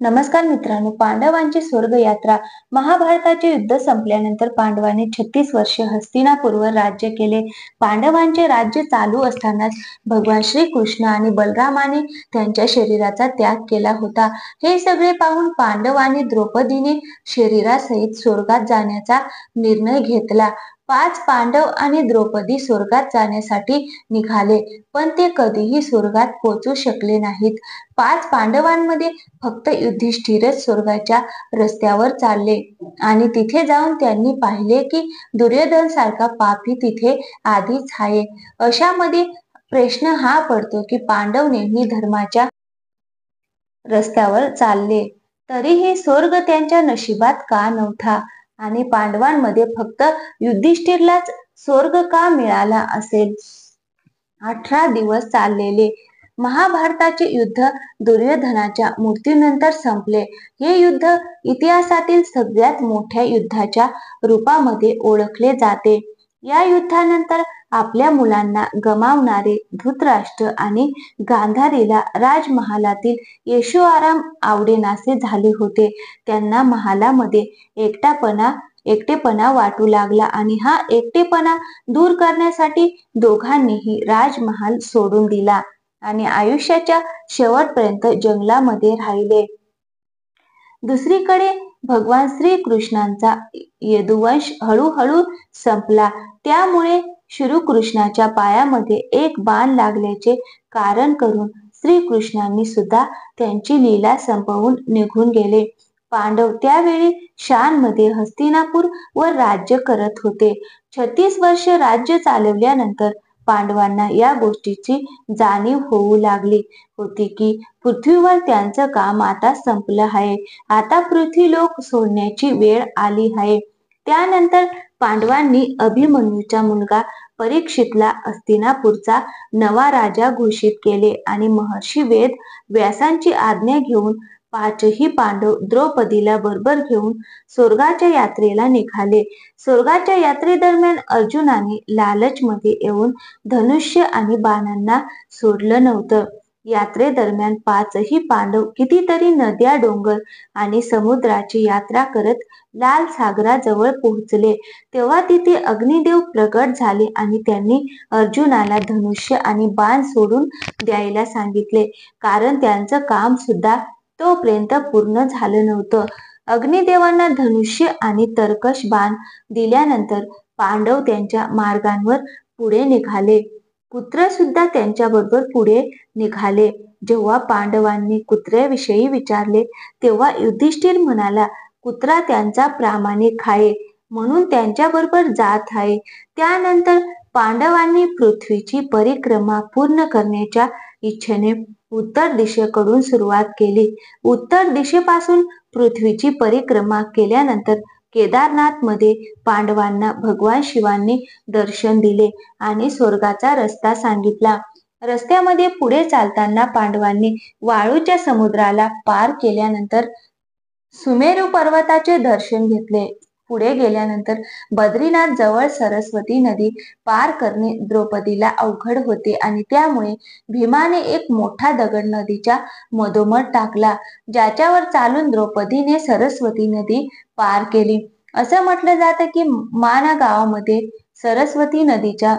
नमस्कार मित्रांनो, पांडवांची स्वर्ग यात्रा. महाभारताचे युद्ध संपल्यानंतर पांडवांनी 36 वर्षे हस्तिनापूरवर राज्य केले. पांडवांचे राज्य चालू असतानाच भगवान श्रीकृष्ण आणि बलरामाने त्यांच्या शरीराचा त्याग केला होता. हे सगळे पाहून पांडव आणि द्रौपदीने शरीरासहित स्वर्गात जाण्याचा निर्णय घेतला. 5 पांडव आणि द्रौपदी स्वर्गात जाण्यासाठी निघाले, पण ते कधीही स्वर्गात पोहोचू शकले नाहीत. 5 पांडवांमध्ये फक्त युधिष्ठिरच स्वर्गाच्या रस्त्यावर चालले आणि तिथे जाऊन त्यांनी पाहिले की दुर्योधन सारखा पापी तिथे आधीच आहे. अशामध्ये प्रश्न हा पडतो की पांडव नेहमी धर्माच्या रस्त्यावर चालले, तरीही स्वर्ग त्यांच्या नशिबात का नव्हता आणि पांडवांमध्ये फक्त युधिष्ठिरलाच स्वर्ग का मिळाला असेल? 18 दिवस चाललेले महाभारताचे युद्ध दुर्योधनाच्या मृत्यूनंतर संपले. हे युद्ध इतिहासातील सगळ्यात मोठ्या युद्धाच्या रूपामध्ये ओळखले जाते. या युद्धानंतर आपल्या मुलांना गमावणारे धृतराष्ट्र आणि गांधारीला राजमहालातील ऐशोआराम आवडेनासे झाले होते. त्यांना महालामध्ये एकटेपणा वाटू लागला आणि हा एकटेपणा दूर करण्यासाठी दोघांनीही राजमहाल सोडून दिला आणि आयुष्याच्या शेवटपर्यंत जंगलामध्ये राहिले. दुसरीकडे भगवान श्रीकृष्णांचा यदुवंश हळूहळू संपला. त्यामुळे श्रीकृष्णाच्या पायामध्ये एक बाण लागल्याचे कारण करून श्रीकृष्णांनी सुद्धा त्यांची लीला संपवून निघून गेले. पांडव त्यावेळी शानमध्ये हस्तिनापूर वर राज्य करत होते. 36 वर्ष राज्य चालवल्यानंतर पांडवांना या गोष्टीची जाणीव होऊ लागली होती की पृथ्वीवर त्यांचं काम आता संपलं आहे. आता पृथ्वीलोक सोडण्याची वेळ आली आहे. त्यानंतर पांडवांनी अभिमन्यूचा मुलगा परीक्षितला हस्तिनापूरचा नवा राजा घोषित केले आणि महर्षी वेद व्यासांची आज्ञा घेऊन 5ही पांडव द्रौपदीला बरोबर घेऊन स्वर्गाच्या यात्रेला निघाले. स्वर्गाच्या यात्रेदरम्यान अर्जुनाने लालचमध्ये येऊन धनुष्य आणि बाणांना सोडलं नव्हतं. यात्रेदरम्यान 5ही पांडव कितीतरी नद्या, डोंगर आणि समुद्राची यात्रा करत लाल सागराजवळ पोहोचले. तेव्हा तिथे अग्निदेव प्रकट झाले आणि त्यांनी अर्जुनाला धनुष्य आणि बाण सोडून द्यायला सांगितले, कारण त्यांचं काम सुद्धा तोपर्यंत पूर्ण झालं नव्हतं. अग्निदेवांना धनुष्य आणि तरकश बाण दिल्यानंतर पांडव त्यांच्या मार्गांवर पुढे निघाले. कुत्र सुद्धा त्यांच्याबरोबर पुढे निघाले. जेव्हा पांडवांनी कुत्र्याविषयी विचारले तेव्हा युधिष्ठिर म्हणाला, कुत्रा त्यांचा प्रामाणिक आहे म्हणून त्यांच्याबरोबर जात आहे. त्यानंतर पांडवांनी पृथ्वीची परिक्रमा पूर्ण करण्याच्या इच्छेने उत्तर दिशेकडून सुरुवात केली. उत्तर दिशेपासून पृथ्वीची परिक्रमा केल्यानंतर केदारनाथ मध्ये पांडवांना भगवान शिवांनी दर्शन दिले आणि स्वर्गाचा रस्ता सांगितला. रस्त्यामध्ये पुढे चालताना पांडवांनी वाळूच्या समुद्राला पार केल्यानंतर सुमेरू पर्वताचे दर्शन घेतले. पुढे गेल्यानंतर बद्रीनाथ जवळ सरस्वती नदी पार करणे द्रौपदीला अवघड होते आणि त्यामुळे भीमाने एक मोठा दगड नदीच्या मधोमध टाकला, ज्याच्यावर चालून द्रौपदीने सरस्वती नदी पार केली. असं म्हटलं जातं की माना गावामध्ये सरस्वती नदीच्या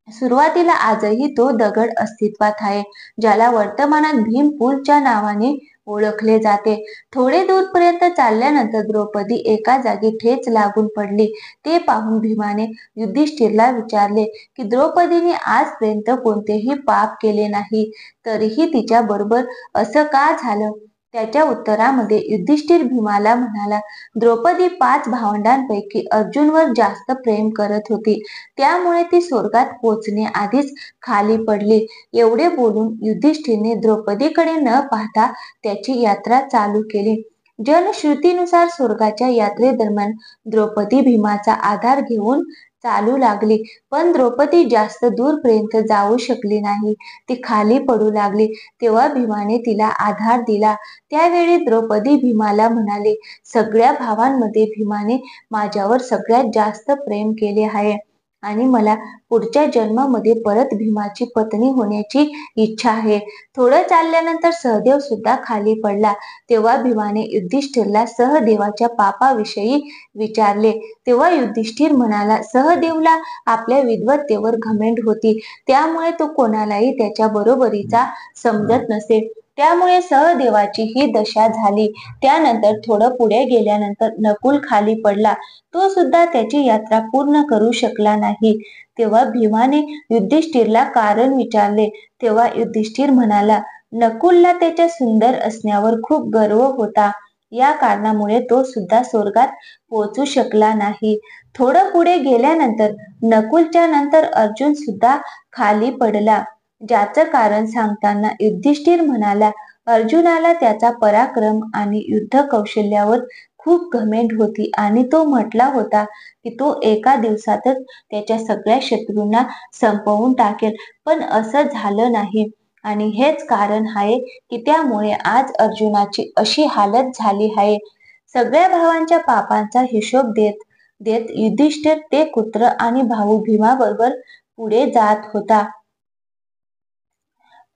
सुरुवातीला आजही तो दगड अस्तित्वात आहे, ज्याला वर्तमानात भीम पूलच्या नावाने ओळखले जाते. थोडे दूरपर्यंत चालल्यानंतर द्रौपदी एका जागी ठेच लागून पडली. ते पाहून भीमाने युधिष्ठिरला विचारले की द्रौपदीने आजपर्यंत कोणतेही पाप केले नाही, तरीही तिच्या बरोबर असं का झालं? त्याच्या उत्तरामध्ये युधिष्ठिर भीमाला म्हणाला, द्रौपदी 5 भावंडांपैकी अर्जुनवर जास्त प्रेम करत होती, त्यामुळे ती स्वर्गात पोहोचण्याआधीच खाली पडली. एवढे बोलून युधिष्ठिरने द्रौपदीकडे न पाहता त्याची यात्रा चालू केली. जनश्रुतीनुसार स्वर्गाच्या यात्रेदरम्यान द्रौपदी भीमाचा आधार घेऊन चालू लागली, पण द्रौपदी जास्त दूरपर्यंत जाऊ शकली नाही. ती खाली पडू लागली. तेव्हा भीमाने तिला आधार दिला. त्यावेळी द्रौपदी भीमाला म्हणाली, सगळ्या भावांमध्ये भीमाने माझ्यावर सगळ्यात जास्त प्रेम केले आहे आणि मला पुढच्या जन्मामध्ये परत भीमाची पत्नी होण्याची इच्छा आहे. थोडं चालल्यानंतर सहदेव सुद्धा खाली पडला. तेव्हा भीमाने युधिष्ठिरला सहदेवाच्या पापाविषयी विचारले. तेव्हा युधिष्ठिर म्हणाला, सहदेवला आपल्या विद्वत्तेवर घमेंड होती, त्यामुळे तो कोणालाही त्याच्या बरोबरीचा समजत नसे. त्यामुळे सहदेवाची ही दशा झाली. त्यानंतर थोडं पुढे गेल्यानंतर नकुल खाली पडला. तो सुद्धा त्याची यात्रा पूर्ण करू शकला नाही. तेव्हा भीमाने युधिष्ठिरला कारण विचारले. तेव्हा युधिष्ठिर म्हणाला, नकुलला त्याच्या सुंदर असण्यावर खूप गर्व होता. या कारणामुळे तो सुद्धा स्वर्गात पोहोचू शकला नाही. थोडं पुढे गेल्यानंतर नकुलच्या नंतर अर्जुन सुद्धा खाली पडला. ज्याचं कारण सांगताना युधिष्ठिर म्हणाला, अर्जुनाला त्याचा पराक्रम आणि युद्ध कौशल्यावर खूप घमेंड होती आणि तो म्हटला होता की तो एका दिवसातच त्याच्या सगळ्या शत्रूंना संपवून टाकेल, पण असं झालं नाही. आणि हेच कारण आहे की त्यामुळे आज अर्जुनाची अशी हालत झाली आहे. सगळ्या भावांच्या पापांचा हिशोब देत देत युधिष्ठिर ते पुत्र आणि भाऊ भीमाबरोबर पुढे जात होता.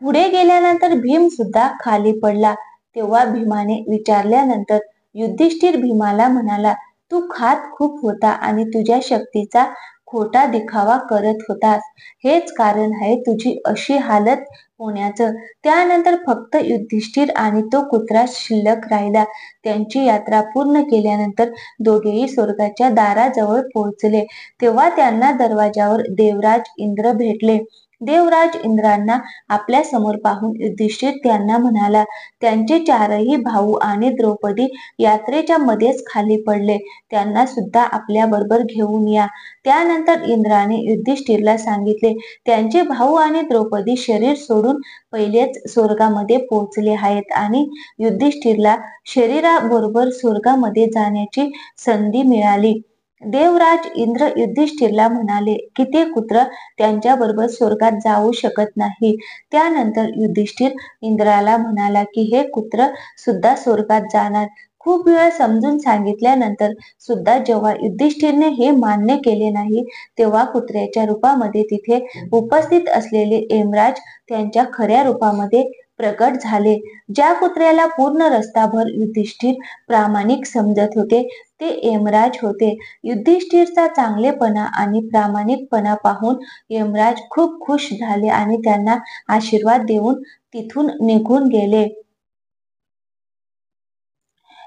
पुढे गेल्यानंतर भीम सुद्धा खाली पडला. तेव्हा भीमाने विचारल्यानंतर युधिष्ठिर भीमाला म्हणाला, तू खात खूप होता आणि तुझ्या शक्तीचा खोटा दिखावा करत होतास. हेच कारण आहे तुझी अशी हालत होण्याचं. त्यानंतर फक्त युधिष्ठिर आणि तो कुत्रा शिल्लक राहिला. त्यांची यात्रा पूर्ण केल्यानंतर दोघेही स्वर्गाच्या दाराजवळ पोहोचले. तेव्हा त्यांना दरवाजावर देवराज इंद्र भेटले. देवराज इंद्रांना आपल्या समोर पाहून युधिष्ठिर त्यांना म्हणाला, त्यांचे चारही भाऊ आणि द्रौपदी यात्रेच्या मध्येच खाली पडले, त्यांना सुद्धा आपल्या बरोबर घेऊन या. त्यानंतर इंद्राने युधिष्ठिरला सांगितले, त्यांचे भाऊ आणि द्रौपदी शरीर सोडून पहिलेच स्वर्गामध्ये पोहोचले आहेत आणि युधिष्ठिरला शरीराबरोबर स्वर्गामध्ये जाण्याची संधी मिळाली. देवराज इंद्र युधिष्ठिरला म्हणाले की ते कुत्र त्यांच्याबरोबर स्वर्गात जाऊ शकत नाही. त्यानंतर युधिष्ठिर इंद्राला म्हणाला की हे कुत्र सुद्धा स्वर्गात जाणार. खूप वेळ समजून सांगितल्यानंतर सुद्धा जेव्हा युधिष्ठिरने हे मान्य केले नाही, तेव्हा कुत्र्याच्या रूपामध्ये तिथे उपस्थित असलेले यमराज त्यांच्या खऱ्या रूपामध्ये प्रकट झाले. ज्या कुत्र्याला पूर्ण रस्ताभर युधिष्ठिर प्रामाणिक समजत होते ते यमराज होते. युधिष्ठिरचा चांगलेपणा आणि प्रामाणिकपणा पाहून यमराज खूप खुश झाले आणि त्यांना आशीर्वाद देऊन तिथून निघून गेले.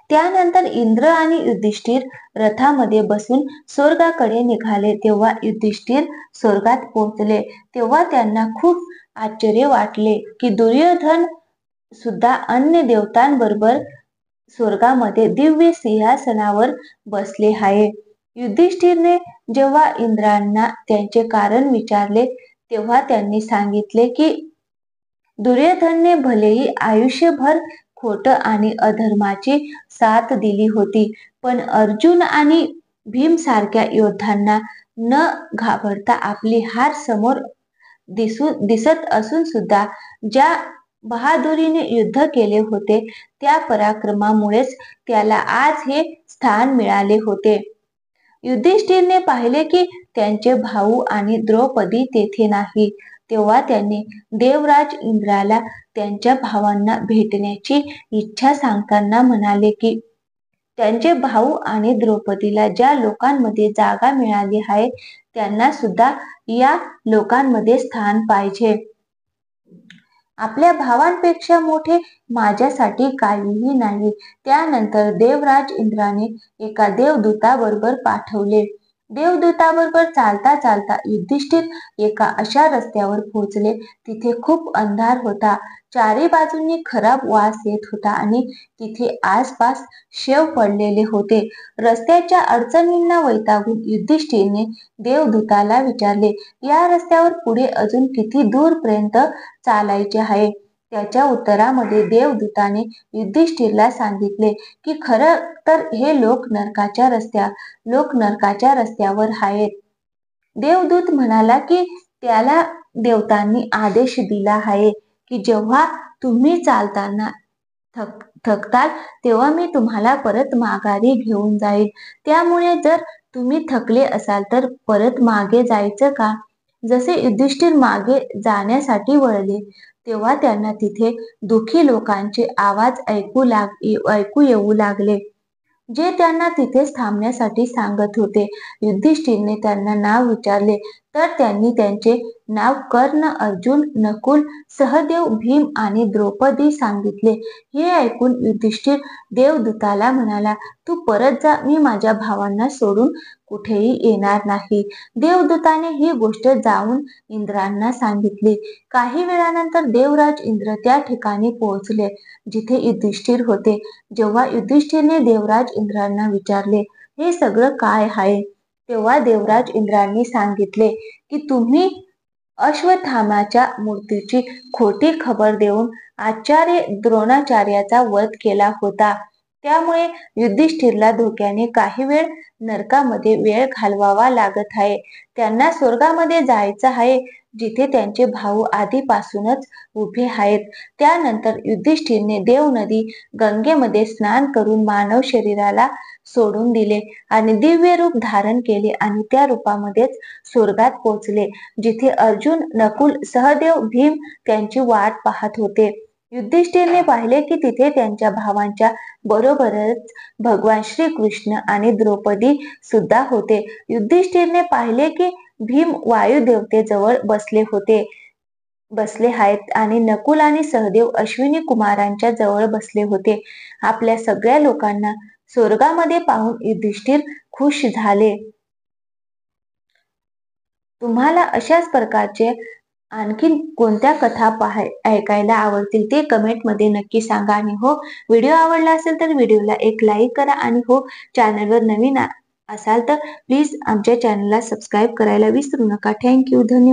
त्यानंतर इंद्र आणि युधिष्ठिर रथामध्ये बसून स्वर्गाकडे निघाले. तेव्हा युधिष्ठिर स्वर्गात पोहोचले. तेव्हा त्यांना खूप आश्चर्य वाटले की दुर्योधन सुद्धा अन्य देवतांबरोबर स्वर्गामध्ये दिव्य सिंहासनावर बसले आहे. युधिष्ठिरने जेव्हा इंद्रांना त्यांचे कारण विचारले, तेव्हा त्यांनी सांगितले की दुर्योधनने भलेही आयुष्यभर खोट आणि अधर्माची साथ दिली होती, पण अर्जुन आणि भीम सारख्या योद्धांना न घाबरता आपली हार समोर दिसत असून सुद्धा ज्या बहादुरीने युद्ध केले होते त्या पराक्रमामुळेच त्याला आज हे स्थान मिळाले होते. युधिष्ठिरने पाहिले की त्यांचे भाऊ आणि द्रौपदी तेथे नाही. तेव्हा त्यांनी देवराज इंद्राला त्यांच्या भावांना भेटण्याची इच्छा सांगताना म्हणाले की त्यांचे भाऊ आणि द्रौपदीला ज्या लोकांमध्ये जागा मिळाली आहे त्यांना सुद्धा या लोकांमध्ये स्थान पाहिजे. आपल्या भावांपेक्षा मोठे माझ्यासाठी काहीही नाही. त्यानंतर देवराज इंद्राने एका देवदूताबरोबर पाठवले. देवदूताबरोबर चालता चालता युधिष्ठिर एका अशा रस्त्यावर पोहोचले. तिथे खूप अंधार होता. चारी बाजूंनी खराब वास येत होता आणि तिथे आसपास शेव पडलेले होते. रस्त्याच्या अडचणींना वैतागून युधिष्ठिरने देवदूताला विचारले, या रस्त्यावर पुढे अजून किती दूरपर्यंत चालायचे आहे? त्याच्या उत्तरामध्ये देवदूताने युधिष्ठिरला सांगितले की खरं तर हे लोक नरकाच्या रस्त्यावर आहेत. देवदूत म्हणाला की त्याला देवतांनी आदेश दिला आहे की जेव्हा तुम्ही चालताना थकताल तेव्हा मी तुम्हाला परत माघारी घेऊन जाईल. त्यामुळे जर तुम्ही थकले असाल तर परत मागे जायचं का? जसे युधिष्ठिर मागे जाण्यासाठी वळले तेव्हा त्यांना तिथे दुःखी लोकांचे आवाज ऐकू येऊ लागले, जे त्यांना तिथेच थांबण्यासाठी सांगत होते. युधिष्ठिरने त्यांना नाव विचारले तर त्यांनी त्यांचे नाव कर्ण, अर्जुन, नकुल, सहदेव, भीम आणि द्रौपदी सांगितले. हे ऐकून युधिष्ठिर देवदूताला म्हणाला, तू परत जा, मी माझ्या भावांना सोडून कुठेही येणार नाही. देवदूताने ही गोष्ट जाऊन इंद्रांना सांगितली. काही वेळानंतर देवराज इंद्र त्या ठिकाणी पोहोचले जिथे युधिष्ठिर होते. जेव्हा युधिष्ठिरने देवराज इंद्रांना विचारले, हे सगळं काय आहे, तेव्हा देवराज इंद्रांनी सांगितले की तुम्ही अश्वत्थाम्याच्या मूर्तीची खोटी खबर देऊन आचार्य द्रोणाचार्याचा वध केला होता. त्यामुळे युधिष्ठिरला धोक्याने काही वेळ नरकामध्ये वेळ घालवावा लागत आहे. त्यांना स्वर्गामध्ये जायचं आहे, जिथे त्यांचे भाऊ आधीपासूनच उभे आहेत. त्यानंतर युधिष्ठिरने देवनदी गंगेमध्ये स्नान करून मानव शरीराला सोडून दिले आणि दिव्य रूप धारण केले आणि त्या रूपामध्येच स्वर्गात पोहोचले, जिथे अर्जुन, नकुल, सहदेव, भीम त्यांची वाट पाहत होते. युधिष्ठिरने पाहिले की तिथे त्यांच्या भावांच्या बरोबरच भगवान श्रीकृष्ण आणि द्रौपदी सुद्धा होते. युधिष्ठिरने पाहिले की भीम वायुदेवतेजवळ बसले आहेत आणि नकुल आणि सहदेव अश्विनी कुमारांच्या जवळ बसले होते. आपल्या सगळ्या लोकांना स्वर्गामध्ये पाहून युधिष्ठिर खुश झाले. तुम्हाला अशाच प्रकारचे आणखीन कोणत्या कथा ऐकायला आवडतील ते कमेंटमध्ये नक्की सांगा. आणि हो, व्हिडिओ आवडला असेल तर व्हिडिओला एक लाईक करा. आणि हो, चॅनलवर नवीन असाल तर प्लीज आमच्या चॅनलला सबस्क्राईब करायला विसरू नका. थँक्यू. धन्यवाद.